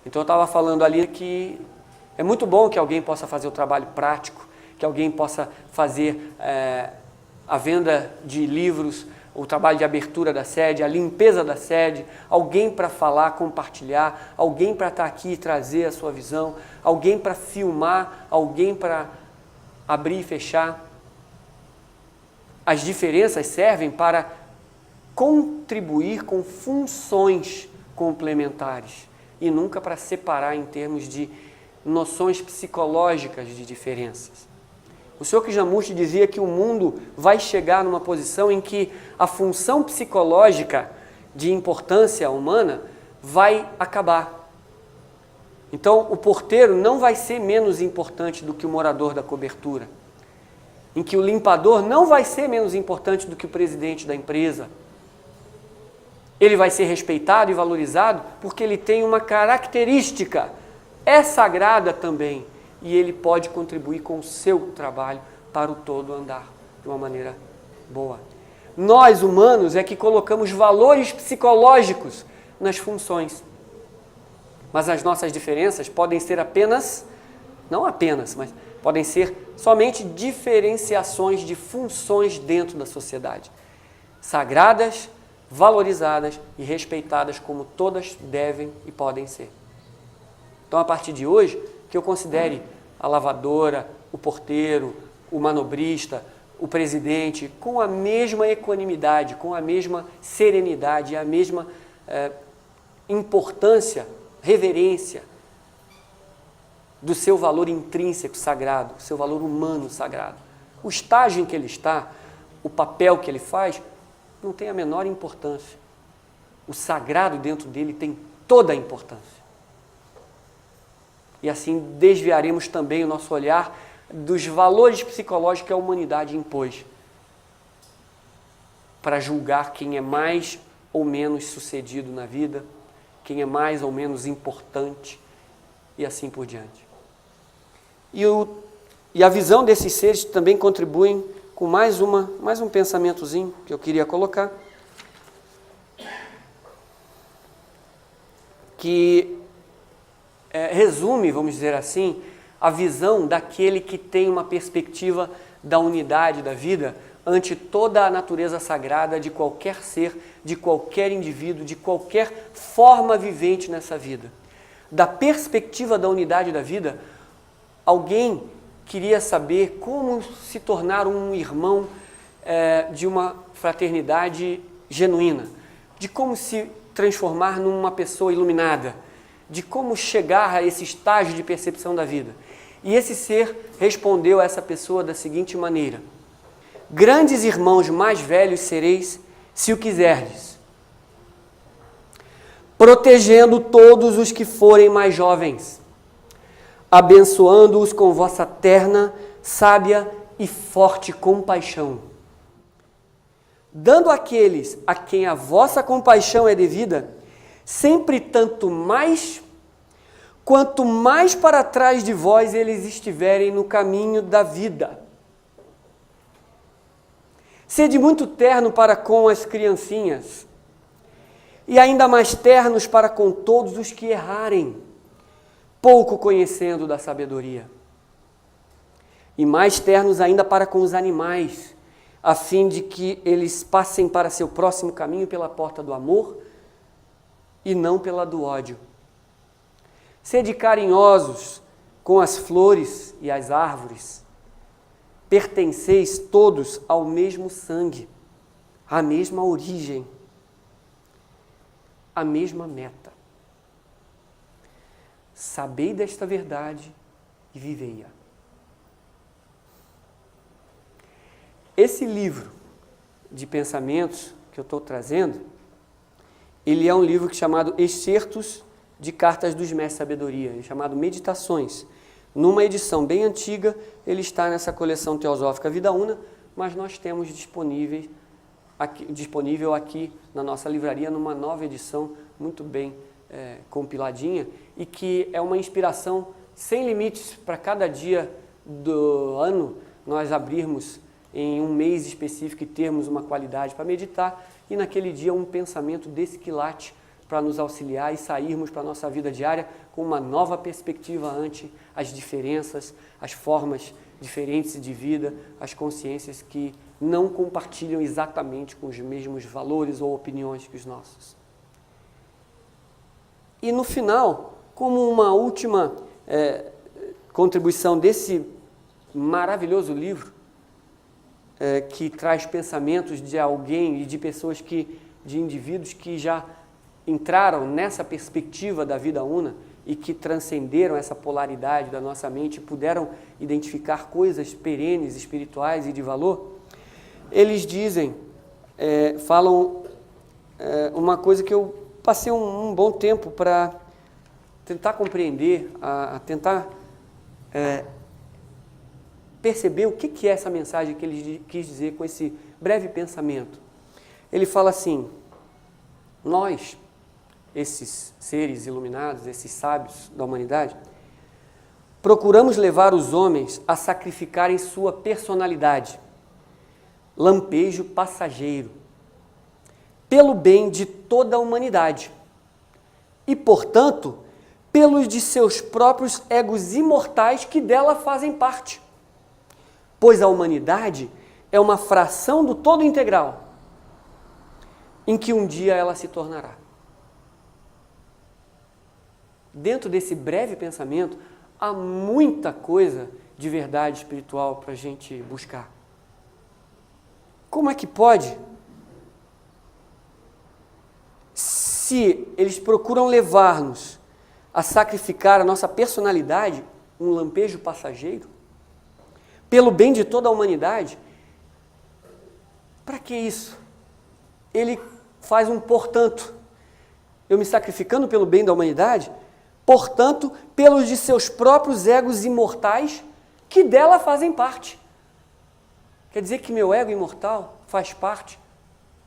Então eu estava falando ali que é muito bom que alguém possa fazer o trabalho prático, que alguém possa fazer a venda de livros, o trabalho de abertura da sede, a limpeza da sede, alguém para falar, compartilhar, alguém para estar aqui e trazer a sua visão, alguém para filmar, alguém para abrir e fechar. As diferenças servem para contribuir com funções complementares e nunca para separar em termos de noções psicológicas de diferenças. O Sr. Krishnamurti dizia que o mundo vai chegar numa posição em que a função psicológica de importância humana vai acabar. Então, o porteiro não vai ser menos importante do que o morador da cobertura, em que o limpador não vai ser menos importante do que o presidente da empresa. Ele vai ser respeitado e valorizado porque ele tem uma característica, é sagrada também, e ele pode contribuir com o seu trabalho para o todo andar de uma maneira boa. Nós, humanos, é que colocamos valores psicológicos nas funções. Mas as nossas diferenças podem ser não apenas, mas podem ser somente diferenciações de funções dentro da sociedade. Sagradas, valorizadas e respeitadas como todas devem e podem ser. Então, a partir de hoje, que eu considere a lavadora, o porteiro, o manobrista, o presidente, com a mesma equanimidade, com a mesma serenidade, a mesma importância, reverência do seu valor intrínseco sagrado, seu valor humano sagrado. O estágio em que ele está, o papel que ele faz, não tem a menor importância. O sagrado dentro dele tem toda a importância. E assim desviaremos também o nosso olhar dos valores psicológicos que a humanidade impôs para julgar quem é mais ou menos sucedido na vida, quem é mais ou menos importante e assim por diante. E a visão desses seres também contribuem com mais um pensamentozinho que eu queria colocar, que resume, vamos dizer assim, a visão daquele que tem uma perspectiva da unidade da vida ante toda a natureza sagrada de qualquer ser, de qualquer indivíduo, de qualquer forma vivente nessa vida. Da perspectiva da unidade da vida, alguém queria saber como se tornar um irmão de uma fraternidade genuína, de como se transformar numa pessoa iluminada, de como chegar a esse estágio de percepção da vida. E esse ser respondeu a essa pessoa da seguinte maneira: grandes irmãos mais velhos sereis, se o quiserdes, protegendo todos os que forem mais jovens, abençoando-os com vossa terna, sábia e forte compaixão, dando àqueles a quem a vossa compaixão é devida, sempre tanto mais, quanto mais para trás de vós eles estiverem no caminho da vida. Sede muito terno para com as criancinhas, e ainda mais ternos para com todos os que errarem, pouco conhecendo da sabedoria. E mais ternos ainda para com os animais, a fim de que eles passem para seu próximo caminho pela porta do amor e não pela do ódio. Sede carinhosos com as flores e as árvores. Pertenceis todos ao mesmo sangue, à mesma origem, à mesma meta. Sabei desta verdade e vivei-a. Esse livro de pensamentos que eu estou trazendo, ele é um livro chamado Excertos de Cartas dos Mestres de Sabedoria, chamado Meditações. Numa edição bem antiga, ele está nessa coleção teosófica Vida Una, mas nós temos disponível aqui na nossa livraria, numa nova edição, muito bem compiladinha, e que é uma inspiração sem limites para cada dia do ano nós abrirmos em um mês específico e termos uma qualidade para meditar, e naquele dia um pensamento desse quilate para nos auxiliar e sairmos para a nossa vida diária com uma nova perspectiva ante as diferenças, as formas diferentes de vida, as consciências que não compartilham exatamente com os mesmos valores ou opiniões que os nossos. E no final, como uma última contribuição desse maravilhoso livro, que traz pensamentos de alguém e de pessoas de indivíduos que já entraram nessa perspectiva da vida una e que transcenderam essa polaridade da nossa mente e puderam identificar coisas perenes, espirituais e de valor, eles dizem, falam uma coisa que eu passei um bom tempo para tentar compreender, a tentar perceber o que é essa mensagem que ele quis dizer com esse breve pensamento. Ele fala assim: nós, esses seres iluminados, esses sábios da humanidade, procuramos levar os homens a sacrificarem sua personalidade, lampejo passageiro, pelo bem de toda a humanidade e, portanto, pelos de seus próprios egos imortais que dela fazem parte, pois a humanidade é uma fração do todo integral, em que um dia ela se tornará. Dentro desse breve pensamento, há muita coisa de verdade espiritual para a gente buscar. Como é que pode, se eles procuram levar-nos a sacrificar a nossa personalidade, um lampejo passageiro, pelo bem de toda a humanidade, para que isso? Ele faz um portanto. Eu me sacrificando pelo bem da humanidade, portanto, pelos de seus próprios egos imortais, que dela fazem parte. Quer dizer que meu ego imortal faz parte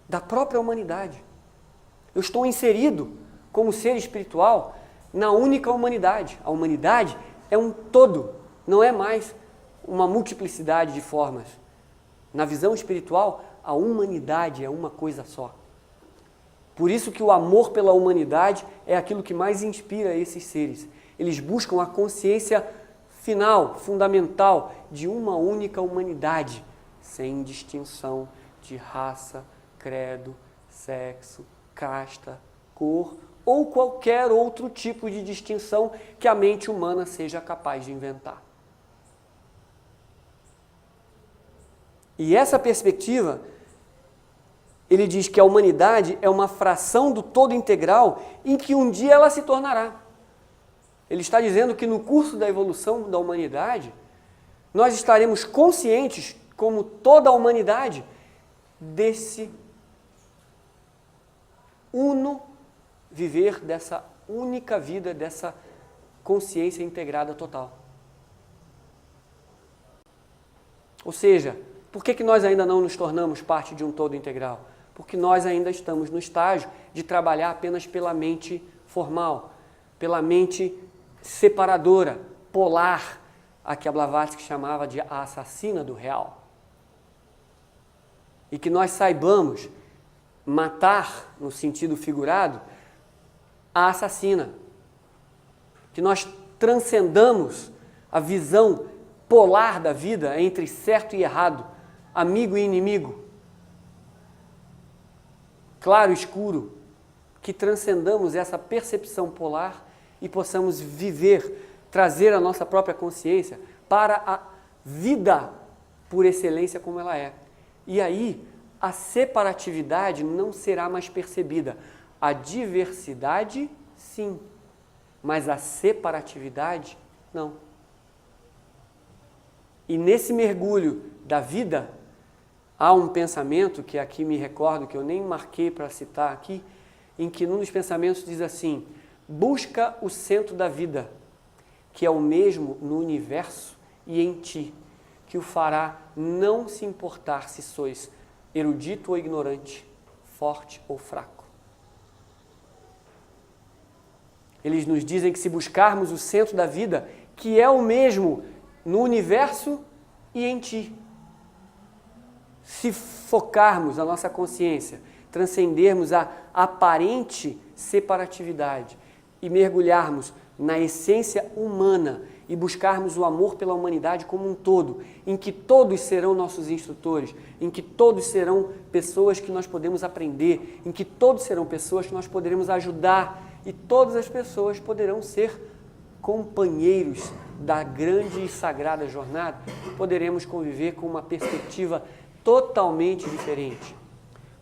da própria humanidade. Eu estou inserido como ser espiritual na única humanidade. A humanidade é um todo, não é mais uma multiplicidade de formas. Na visão espiritual, a humanidade é uma coisa só. Por isso que o amor pela humanidade é aquilo que mais inspira esses seres. Eles buscam a consciência final, fundamental, de uma única humanidade, sem distinção de raça, credo, sexo, casta, cor ou qualquer outro tipo de distinção que a mente humana seja capaz de inventar. E essa perspectiva, ele diz que a humanidade é uma fração do todo integral em que um dia ela se tornará. Ele está dizendo que no curso da evolução da humanidade, nós estaremos conscientes, como toda a humanidade, desse uno viver, dessa única vida, dessa consciência integrada total. Ou seja, por que nós ainda não nos tornamos parte de um todo integral? Porque nós ainda estamos no estágio de trabalhar apenas pela mente formal, pela mente separadora, polar, a que a Blavatsky chamava de a assassina do real. E que nós saibamos matar, no sentido figurado, a assassina. Que nós transcendamos a visão polar da vida entre certo e errado, amigo e inimigo, claro e escuro, que transcendamos essa percepção polar e possamos viver, trazer a nossa própria consciência para a vida por excelência como ela é. E aí, a separatividade não será mais percebida. A diversidade, sim, mas a separatividade, não. E nesse mergulho da vida, há um pensamento que aqui me recordo, que eu nem marquei para citar aqui, em que num dos pensamentos diz assim: busca o centro da vida, que é o mesmo no universo e em ti, que o fará não se importar se sois erudito ou ignorante, forte ou fraco. Eles nos dizem que se buscarmos o centro da vida, que é o mesmo no universo e em ti, se focarmos a nossa consciência, transcendermos a aparente separatividade e mergulharmos na essência humana e buscarmos o amor pela humanidade como um todo, em que todos serão nossos instrutores, em que todos serão pessoas que nós podemos aprender, em que todos serão pessoas que nós poderemos ajudar e todas as pessoas poderão ser companheiros da grande e sagrada jornada, poderemos conviver com uma perspectiva totalmente diferente.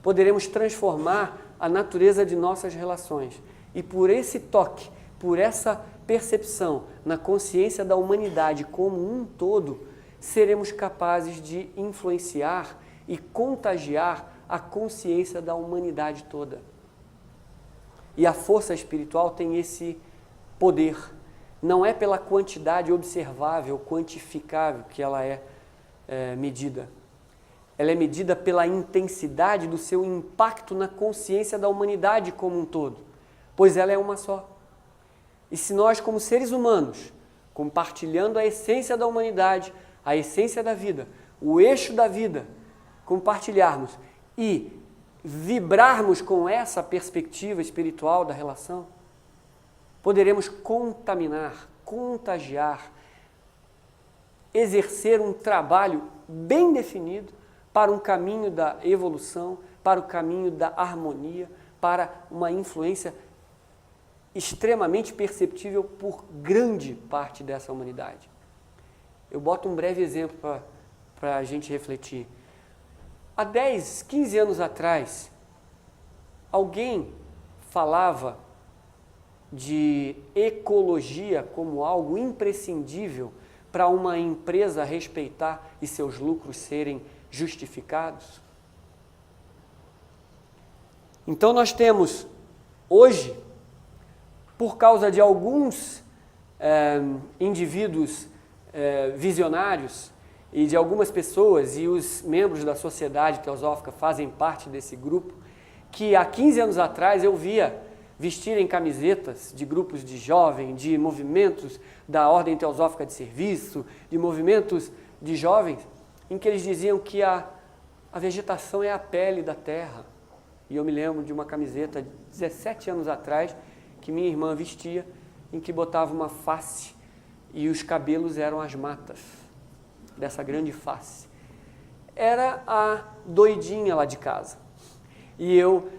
Poderemos transformar a natureza de nossas relações e por esse toque, por essa percepção na consciência da humanidade como um todo, seremos capazes de influenciar e contagiar a consciência da humanidade toda. E a força espiritual tem esse poder. Não é pela quantidade observável, quantificável que ela é medida. Ela é medida pela intensidade do seu impacto na consciência da humanidade como um todo, pois ela é uma só. E se nós, como seres humanos, compartilhando a essência da humanidade, a essência da vida, o eixo da vida, compartilharmos e vibrarmos com essa perspectiva espiritual da relação, poderemos contaminar, contagiar, exercer um trabalho bem definido para um caminho da evolução, para o caminho da harmonia, para uma influência extremamente perceptível por grande parte dessa humanidade. Eu boto um breve exemplo para a gente refletir. Há 10, 15 anos atrás, alguém falava de ecologia como algo imprescindível para uma empresa respeitar e seus lucros serem justificados? Então nós temos hoje, por causa de alguns indivíduos visionários e de algumas pessoas, e os membros da Sociedade Teosófica fazem parte desse grupo, que há 15 anos atrás eu via vestirem camisetas de grupos de jovens, de movimentos da Ordem Teosófica de Serviço, de movimentos de jovens, em que eles diziam que a vegetação é a pele da terra. E eu me lembro de uma camiseta de 17 anos atrás, que minha irmã vestia, em que botava uma face e os cabelos eram as matas dessa grande face. Era a doidinha lá de casa. E eu,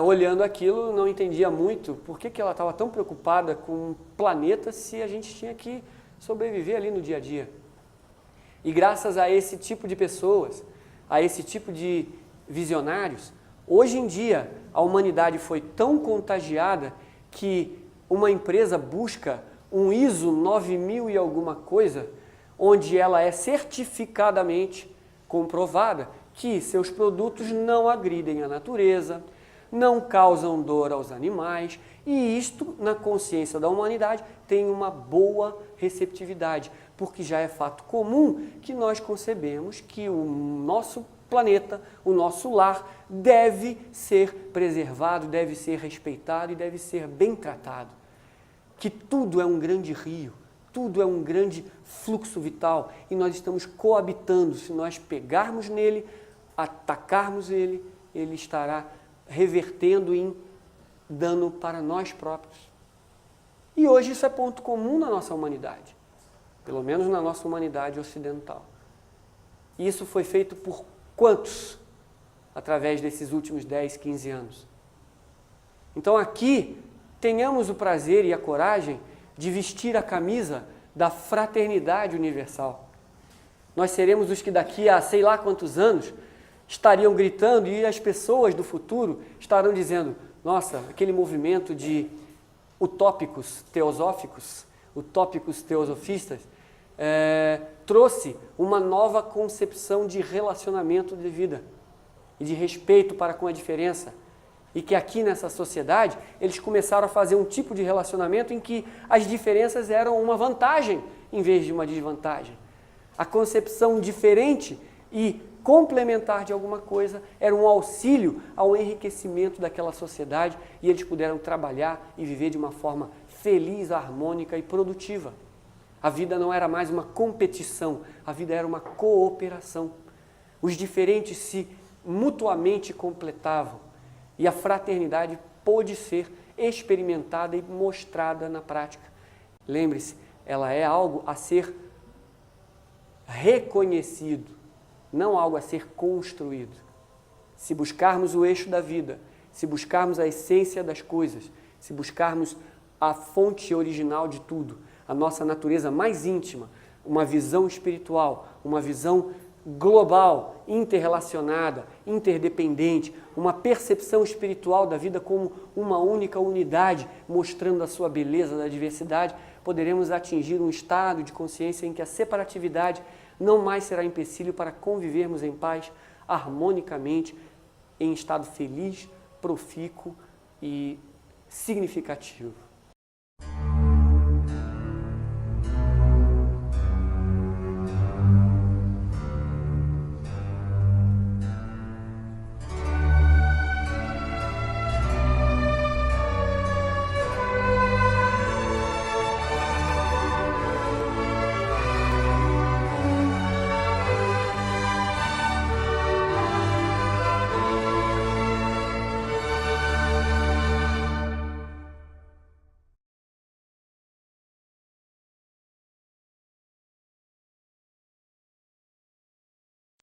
olhando aquilo, não entendia muito por que ela estava tão preocupada com o planeta se a gente tinha que sobreviver ali no dia a dia. E graças a esse tipo de pessoas, a esse tipo de visionários, hoje em dia a humanidade foi tão contagiada que uma empresa busca um ISO 9000 e alguma coisa, onde ela é certificadamente comprovada que seus produtos não agridem a natureza, não causam dor aos animais, e isto, na consciência da humanidade, tem uma boa receptividade, porque já é fato comum que nós concebemos que o nosso planeta, o nosso lar, deve ser preservado, deve ser respeitado e deve ser bem tratado. Que tudo é um grande rio, tudo é um grande fluxo vital e nós estamos coabitando. Se nós pegarmos nele, atacarmos ele, ele estará revertendo em dano para nós próprios. E hoje isso é ponto comum na nossa humanidade, pelo menos na nossa humanidade ocidental. E isso foi feito por quantos? Através desses últimos 10, 15 anos. Então aqui, tenhamos o prazer e a coragem de vestir a camisa da fraternidade universal. Nós seremos os que daqui a sei lá quantos anos estariam gritando e as pessoas do futuro estarão dizendo: nossa, aquele movimento de utópicos teosóficos, utópicos teosofistas, trouxe uma nova concepção de relacionamento de vida e de respeito para com a diferença. E que aqui nessa sociedade eles começaram a fazer um tipo de relacionamento em que as diferenças eram uma vantagem em vez de uma desvantagem. A concepção diferente e complementar de alguma coisa era um auxílio ao enriquecimento daquela sociedade e eles puderam trabalhar e viver de uma forma feliz, harmônica e produtiva. A vida não era mais uma competição, a vida era uma cooperação. Os diferentes se mutuamente completavam e a fraternidade pôde ser experimentada e mostrada na prática. Lembre-se, ela é algo a ser reconhecido, não algo a ser construído. Se buscarmos o eixo da vida, se buscarmos a essência das coisas, se buscarmos a fonte original de tudo, a nossa natureza mais íntima, uma visão espiritual, uma visão global, interrelacionada, interdependente, uma percepção espiritual da vida como uma única unidade, mostrando a sua beleza da diversidade, poderemos atingir um estado de consciência em que a separatividade não mais será empecilho para convivermos em paz, harmonicamente, em estado feliz, profícuo e significativo.